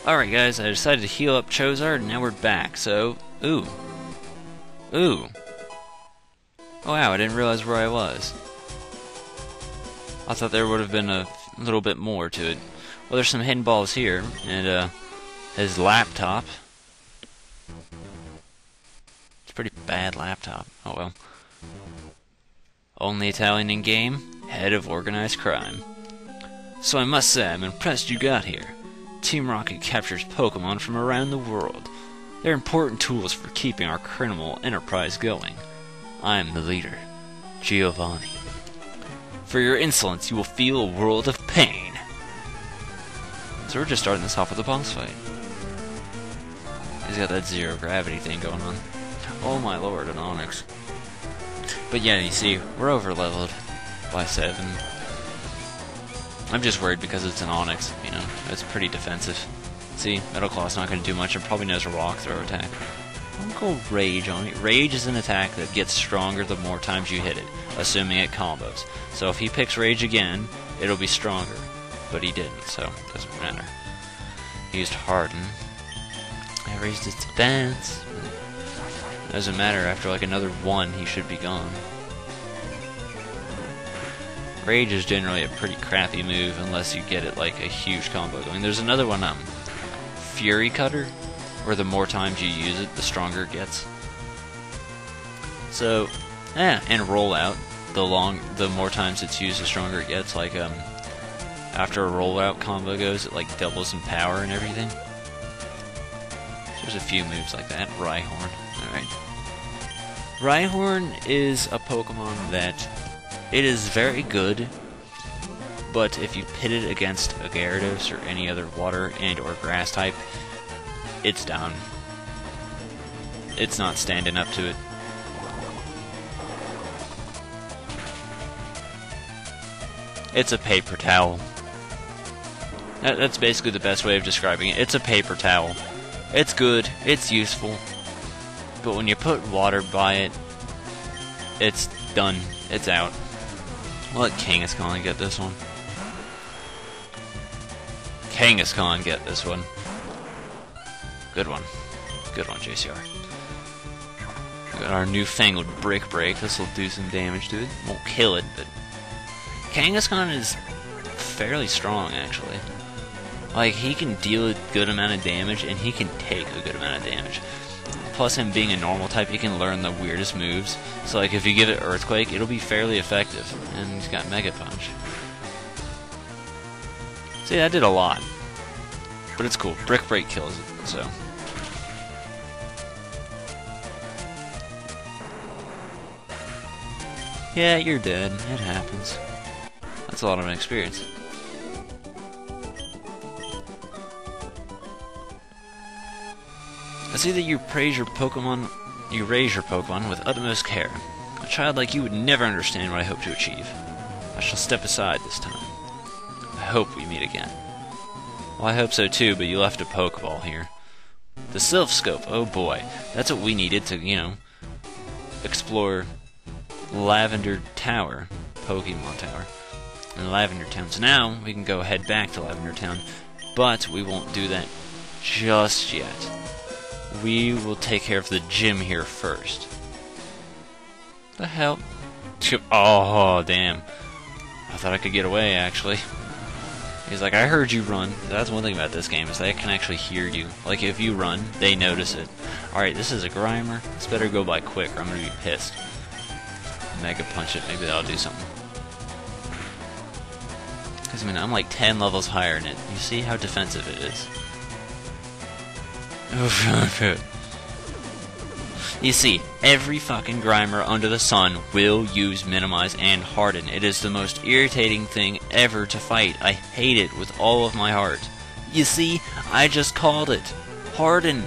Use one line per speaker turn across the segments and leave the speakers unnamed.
Alright guys, I decided to heal up Chozard and now we're back, so... Ooh. Ooh. Oh wow, I didn't realize where I was. I thought there would have been a little bit more to it. Well, there's some hidden balls here, and his laptop. It's a pretty bad laptop. Oh well. Only Italian in game, head of organized crime. So I must say, I'm impressed you got here. Team Rocket captures Pokemon from around the world. They're important tools for keeping our criminal enterprise going. I am the leader, Giovanni. For your insolence, you will feel a world of pain. So we're just starting this off with a boss fight. He's got that zero gravity thing going on. Oh my lord, an Onyx. But yeah, you see, we're over leveled by 7. I'm just worried because it's an Onyx, you know, it's pretty defensive. See, Metal Claw's not going to do much, and probably knows a rock throw attack. I'll go Rage on it. Rage is an attack that gets stronger the more times you hit it, assuming it combos. So if he picks Rage again, it'll be stronger. But he didn't, so it doesn't matter. He used Harden. I raised his defense. Doesn't matter, after like another 1, he should be gone. Rage is generally a pretty crappy move unless you get it like a huge combo going. There's another one, Fury Cutter, where the more times you use it, the stronger it gets. So, yeah, and Rollout, the more times it's used, the stronger it gets. Like, after a Rollout combo goes, it like doubles in power and everything. There's a few moves like that. Rhyhorn. Alright. Rhyhorn is a Pokemon that it is very good, but if you pit it against a Gyarados or any other water and or grass type, it's down. It's not standing up to it. It's a paper towel. That's basically the best way of describing it. It's a paper towel. It's good, it's useful, but when you put water by it, it's done. It's out. I'll let Kangaskhan get this one. Kangaskhan get this one. Good one. Good one, JCR. We got our newfangled Brick Break. This will do some damage to it. Won't kill it, but Kangaskhan is fairly strong, actually. Like, he can deal a good amount of damage, and he can take a good amount of damage. Plus, him being a normal type, he can learn the weirdest moves. So, like, if you give it Earthquake, it'll be fairly effective. And he's got Mega Punch. See, that did a lot. But it's cool. Brick Break kills it, so. Yeah, you're dead. It happens. That's a lot of an experience. I see that you raise your Pokemon with utmost care. A child like you would never understand what I hope to achieve. I shall step aside this time. I hope we meet again. Well, I hope so too, but you left a Pokeball here. The Sylph Scope, oh boy. That's what we needed to, you know, explore Lavender Tower, Pokemon Tower, and Lavender Town. So now we can go head back to Lavender Town, but we won't do that just yet. We will take care of the gym here first. The hell? Oh, damn. I thought I could get away, actually. He's like, I heard you run. That's one thing about this game, is they can actually hear you. Like, if you run, they notice it. Alright, this is a Grimer. This better go by quick, or I'm gonna be pissed. Mega Punch it. Maybe that'll do something. Because, I mean, I'm like 10 levels higher in it. You see how defensive it is. You see, every fucking Grimer under the sun will use Minimize and Harden. It is the most irritating thing ever to fight. I hate it with all of my heart. You see, I just called it. Harden.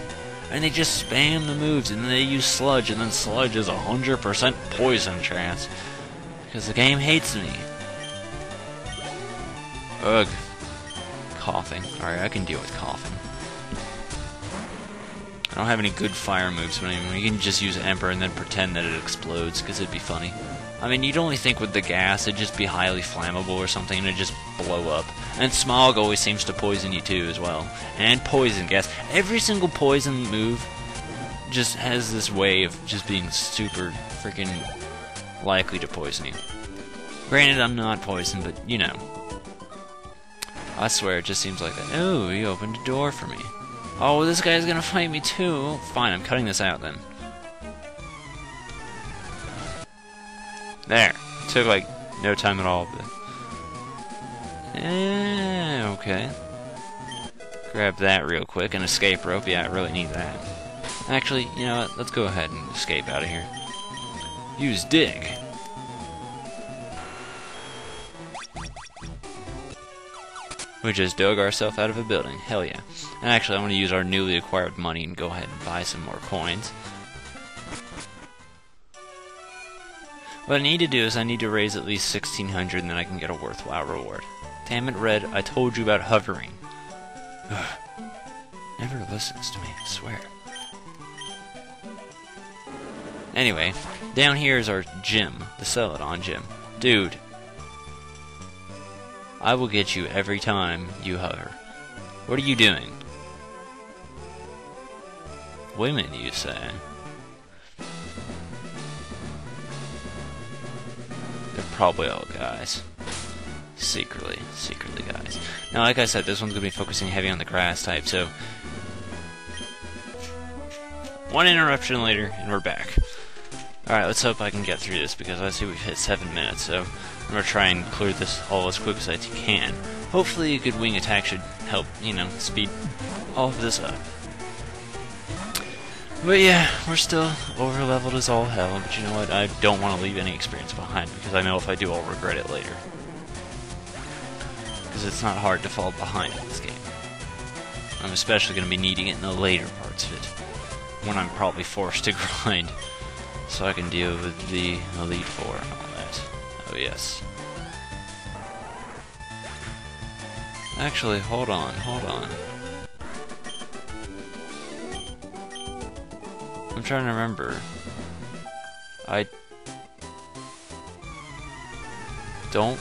And they just spam the moves, and then they use Sludge, and then Sludge is 100% poison chance. Because the game hates me. Ugh. Coughing. Alright, I can deal with coughing. I don't have any good fire moves, but I mean, you can just use Emperor and then pretend that it explodes, because it'd be funny. I mean, you'd only think with the gas, it'd just be highly flammable or something, and it'd just blow up. And smog always seems to poison you too as well. And poison gas. Every single poison move just has this way of just being super freaking likely to poison you. Granted, I'm not poisoned, but you know. I swear, it just seems like that. Oh, he opened a door for me. Oh, this guy's gonna fight me too. Fine, I'm cutting this out then. There. It took like no time at all, but... okay. Grab that real quick. An escape rope. Yeah, I really need that. Actually, you know what? Let's go ahead and escape out of here. Use dig. We just dug ourselves out of a building. Hell yeah. And actually, I'm going to use our newly acquired money and go ahead and buy some more coins. What I need to do is I need to raise at least 1,600 and then I can get a worthwhile reward. Damn it, Red, I told you about hovering. Ugh. Never listens to me, I swear. Anyway, down here is our gym, the CELADON gym. Dude, I will get you every time you hover. What are you doing? Women, you say? They're probably all guys. Secretly guys. Now, like I said, this one's going to be focusing heavy on the grass type, so... One interruption later, and we're back. Alright, let's hope I can get through this, because I see we've hit 7 minutes, so I'm going to try and clear this all as quick as I can. Hopefully a good wing attack should help, you know, speed all of this up. But yeah, we're still over-leveled as all hell, but you know what, I don't want to leave any experience behind, because I know if I do, I'll regret it later. Because it's not hard to fall behind in this game. I'm especially going to be needing it in the later parts of it, when I'm probably forced to grind, so I can deal with the Elite Four and all that. Oh yes. Actually, hold on. I'm trying to remember. I don't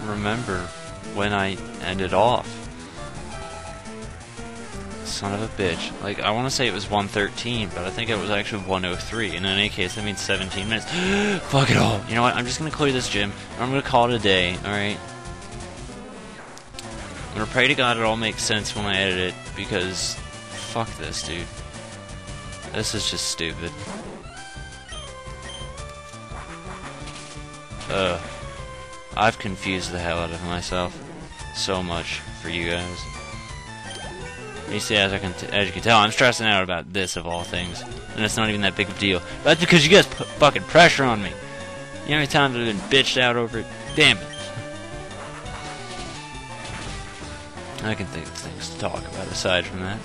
remember when I ended off. Son of a bitch. Like, I want to say it was 113, but I think it was actually 103. And in any case, that means 17 minutes. Fuck it all. You know what? I'm just going to clear this gym, and I'm going to call it a day, alright? I'm going to pray to God it all makes sense when I edit it, because fuck this, dude. This is just stupid. I've confused the hell out of myself so much for you guys. You see, as you can tell, I'm stressing out about this of all things, and it's not even that big of a deal. But that's because you guys put fucking pressure on me. You know how many times I've been bitched out over it? Damn it. I can think of things to talk about aside from that.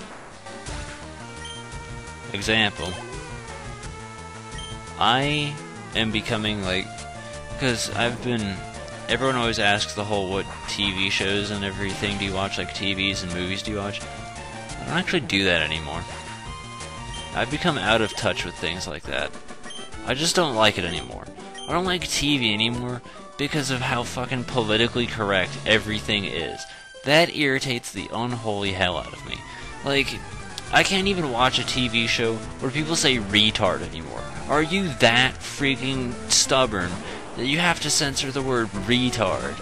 Example. I am becoming like, because everyone always asks the whole what TV shows and everything do you watch, like TVs and movies do you watch? I don't actually do that anymore. I've become out of touch with things like that. I just don't like it anymore. I don't like TV anymore because of how fucking politically correct everything is. That irritates the unholy hell out of me. Like, I can't even watch a TV show where people say retard anymore. Are you that freaking stubborn that you have to censor the word retard?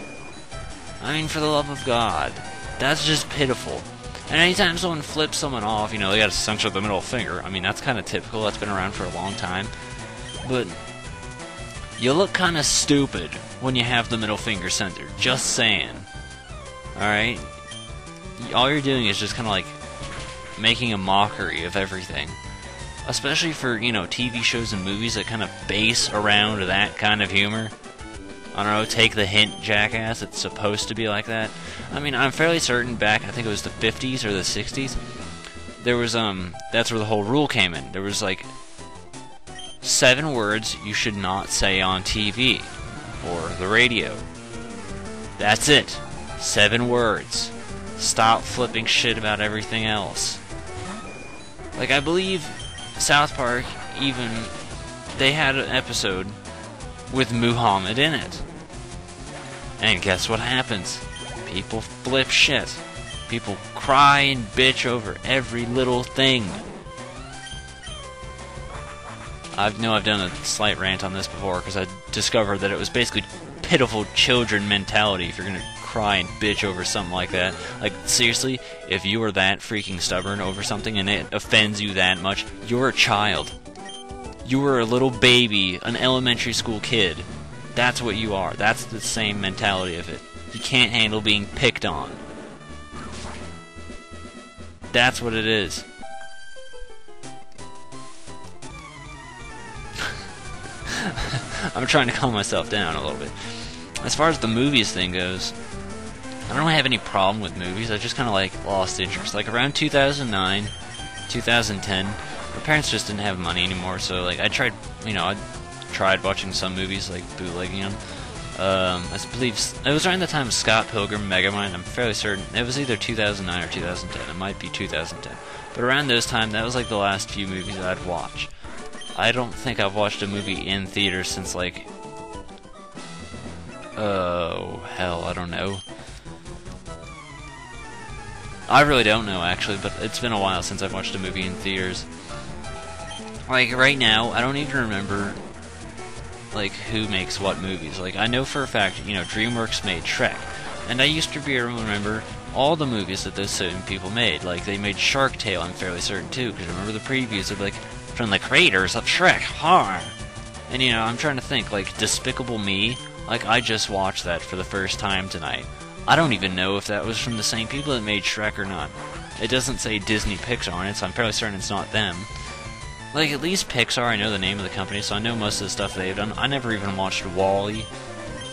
I mean, for the love of God. That's just pitiful. And anytime someone flips someone off, you know, they gotta censor the middle finger. I mean, that's kind of typical. That's been around for a long time. But you look kind of stupid when you have the middle finger censored. Just saying. Alright? All you're doing is just kind of like making a mockery of everything. Especially for, you know, TV shows and movies that kind of base around that kind of humor. I don't know, take the hint, jackass, it's supposed to be like that. I mean, I'm fairly certain back, I think it was the 50s or the 60s, there was, that's where the whole rule came in. There was, like, 7 words you should not say on TV or the radio. That's it. 7 words. Stop flipping shit about everything else. Like, I believe South Park, even, they had an episode with Muhammad in it. And guess what happens? People flip shit. People cry and bitch over every little thing. I've done a slight rant on this before because I discovered that it was basically pitiful children mentality if you're gonna cry and bitch over something like that. Like, seriously, if you are that freaking stubborn over something and it offends you that much, you're a child. You are a little baby, an elementary school kid. That's what you are. That's the same mentality of it. You can't handle being picked on. That's what it is. I'm trying to calm myself down a little bit. As far as the movies thing goes, I don't have any problem with movies. I just kind of like lost interest. Like around 2009, 2010, my parents just didn't have money anymore. So like I tried watching some movies, like bootlegging them. I believe it was around the time of Scott Pilgrim, Megamind. I'm fairly certain it was either 2009 or 2010. It might be 2010. But around those times, that was like the last few movies I'd watch. I don't think I've watched a movie in theaters since like, oh hell, I don't know. I really don't know actually, but it's been a while since I've watched a movie in theaters. Like right now, I don't even remember like who makes what movies. Like I know for a fact, DreamWorks made Shrek, and I used to be able to remember all the movies that those certain people made. Like they made Shark Tale, I'm fairly certain too, because I remember the previews of like from the creators of Shrek. Har! And I'm trying to think, like Despicable Me. Like I just watched that for the first time tonight. I don't even know if that was from the same people that made Shrek or not. It doesn't say Disney Pixar on it, so I'm fairly certain it's not them. Like, at least Pixar, I know the name of the company, so I know most of the stuff they've done. I never even watched WALL-E.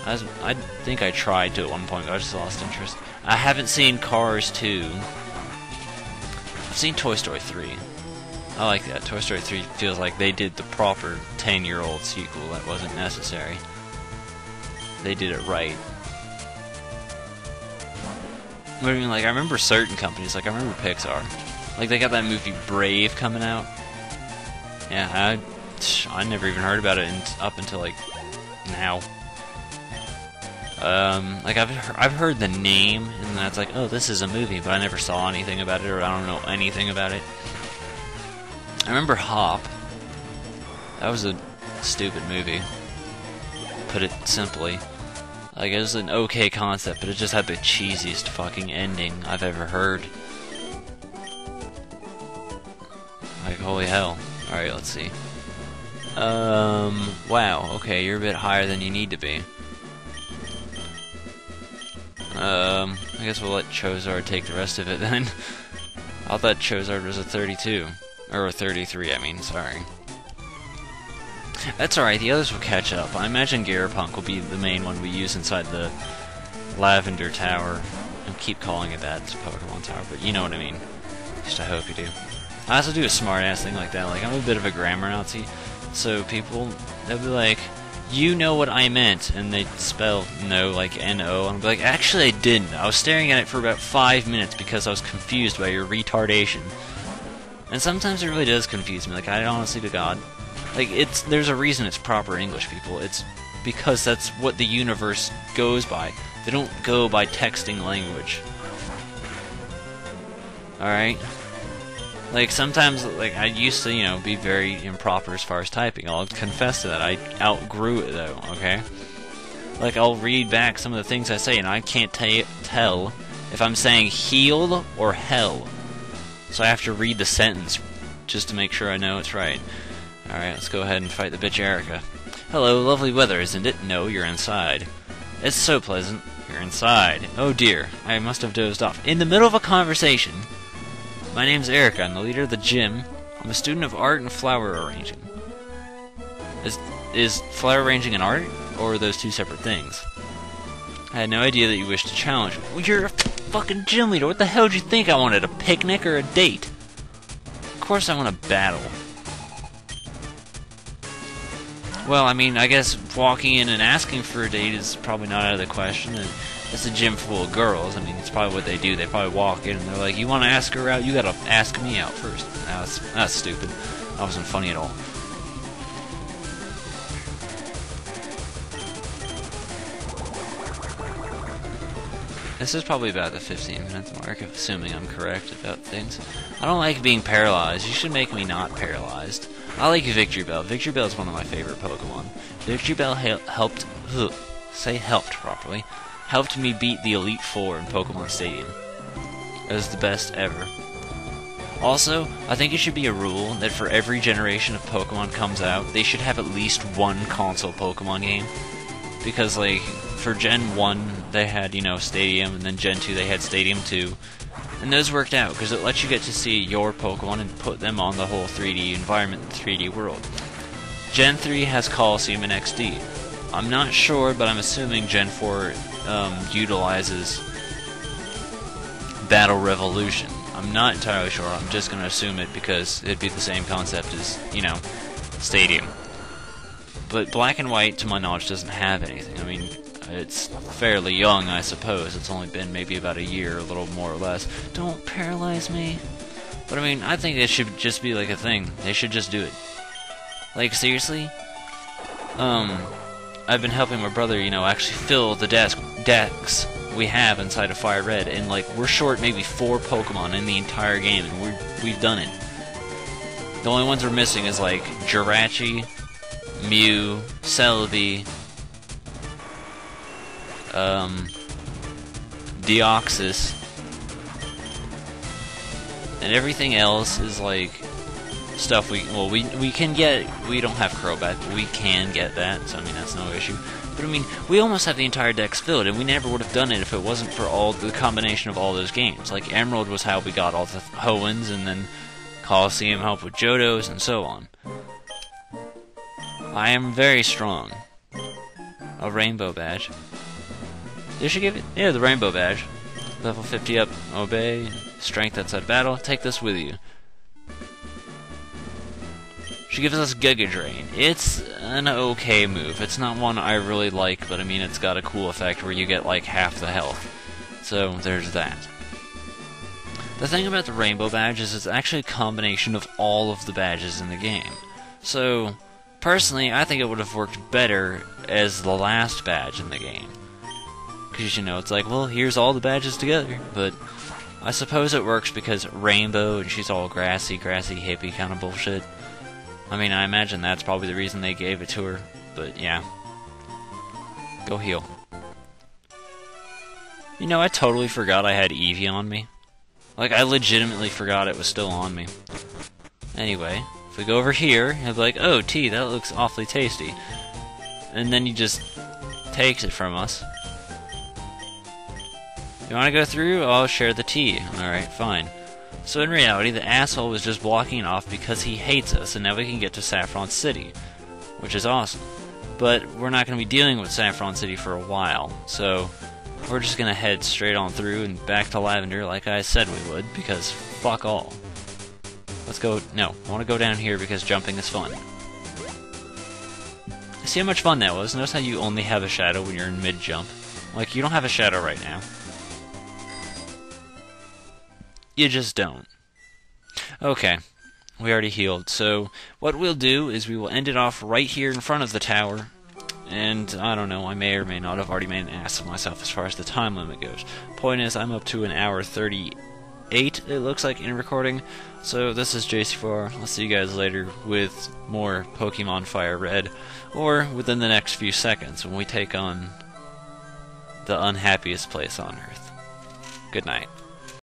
I think I tried to at one point, but I just lost interest. I haven't seen Cars 2. I've seen Toy Story 3. I like that. Toy Story 3 feels like they did the proper 10-year-old sequel that wasn't necessary. They did it right. I mean, like, I remember certain companies, like, I remember Pixar. Like, they got that movie Brave coming out. Yeah, I never even heard about it up until, like, now. Like, I've heard the name, and that's like, oh, this is a movie, but I never saw anything about it, or I don't know anything about it. I remember Hop. That was a stupid movie, put it simply. Like, it was an okay concept, but it just had the cheesiest fucking ending I've ever heard. Like, holy hell. Alright, let's see. Wow, okay, you're a bit higher than you need to be. I guess we'll let Chozard take the rest of it then. I thought Chozard was a 32. Or a 33, I mean, sorry. That's alright, the others will catch up. I imagine Garapunk will be the main one we use inside the Lavender Tower. I keep calling it that, it's Pokemon Tower, but you know what I mean. At least I hope you do. I also do a smart-ass thing like that. Like, I'm a bit of a grammar Nazi, so people, they'll be like, you know what I meant, and they spell no like N-O, and I'll be like, actually I didn't. I was staring at it for about 5 minutes because I was confused by your retardation. And sometimes it really does confuse me, like, I honestly to God. Like, there's a reason it's proper English, people. It's because that's what the universe goes by. They don't go by texting language. Alright? Like, sometimes, like, I used to, be very improper as far as typing. I'll confess to that. I outgrew it, though, okay? Like, I'll read back some of the things I say, and I can't tell if I'm saying heal or hell. So I have to read the sentence just to make sure I know it's right. Alright, let's go ahead and fight the bitch Erica. Hello, lovely weather, isn't it? No, you're inside. It's so pleasant. You're inside. Oh dear, I must have dozed off. In the middle of a conversation. My name's Erica, I'm the leader of the gym. I'm a student of art and flower arranging. Is flower arranging an art, or are those two separate things? I had no idea that you wished to challenge me. Well, you're a fucking gym leader. What the hell did you think I wanted? A picnic or a date? Of course I want a battle. Well, I mean, I guess walking in and asking for a date is probably not out of the question. And it's a gym full of girls. I mean, it's probably what they do. They probably walk in and they're like, you want to ask her out? You gotta ask me out first. That's stupid. That wasn't funny at all. This is probably about the 15-minute mark, assuming I'm correct about things. I don't like being paralyzed. You should make me not paralyzed. I like Victory Bell. Victory Bell is one of my favorite Pokemon. Victory Bell helped properly. Helped me beat the Elite Four in Pokemon Stadium. It was the best ever. Also, I think it should be a rule that for every generation of Pokemon comes out, they should have at least one console Pokemon game. Because, like, for Gen 1, they had, you know, Stadium, and then Gen 2, they had Stadium 2. And those worked out, because it lets you get to see your Pokemon and put them on the whole 3D environment, 3D world. Gen 3 has Coliseum and XD. I'm not sure, but I'm assuming Gen 4 utilizes Battle Revolution. I'm not entirely sure, I'm just going to assume it because it'd be the same concept as, you know, Stadium. But Black and White, to my knowledge, doesn't have anything. I mean, it's fairly young, I suppose. It's only been maybe about a year, a little more or less. Don't paralyze me. But I mean, I think it should just be like a thing. They should just do it. Like, seriously? I've been helping my brother, you know, actually fill the decks we have inside of Fire Red, and like we're short maybe 4 Pokemon in the entire game, and we've done it. The only ones we're missing is like Jirachi, Mew, Celebi, Deoxys, and everything else is like stuff we can get. We don't have Crobat, but we can get that, so I mean that's no issue. But I mean, we almost have the entire decks filled, and we never would have done it if it wasn't for all the combination of all those games. Like Emerald was how we got all the Hoenns, and then Coliseum helped with Johtos, and so on. I am very strong. A rainbow badge. They should give it, yeah, the rainbow badge. Level 50 up, obey, strength outside battle. Take this with you. She gives us Giga Drain. It's an okay move. It's not one I really like, but I mean it's got a cool effect where you get like half the health. So there's that. The thing about the Rainbow Badge is it's actually a combination of all of the badges in the game. So, personally, I think it would have worked better as the last badge in the game. Because, you know, it's like, well, here's all the badges together. But I suppose it works because Rainbow, and she's all grassy hippie kind of bullshit. I mean, I imagine that's probably the reason they gave it to her, but yeah. Go heal. You know, I totally forgot I had Eevee on me. Like, I legitimately forgot it was still on me. Anyway, if we go over here, he'll be like, oh, tea, that looks awfully tasty. And then he just takes it from us. You wanna go through? I'll share the tea. Alright, fine. So in reality, the asshole was just blocking it off because he hates us, and now we can get to Saffron City, which is awesome. But we're not going to be dealing with Saffron City for a while, so we're just going to head straight on through and back to Lavender like I said we would, because fuck all. Let's go, no, I want to go down here because jumping is fun. See how much fun that was? Notice how you only have a shadow when you're in mid-jump. Like, you don't have a shadow right now. You just don't. Okay, we already healed, so what we'll do is we will end it off right here in front of the tower, and I don't know, I may or may not have already made an ass of myself as far as the time limit goes. Point is, I'm up to an hour 38, it looks like, in recording, so this is JC4, I'll see you guys later with more Pokemon Fire Red, or within the next few seconds when we take on the unhappiest place on Earth. Good night.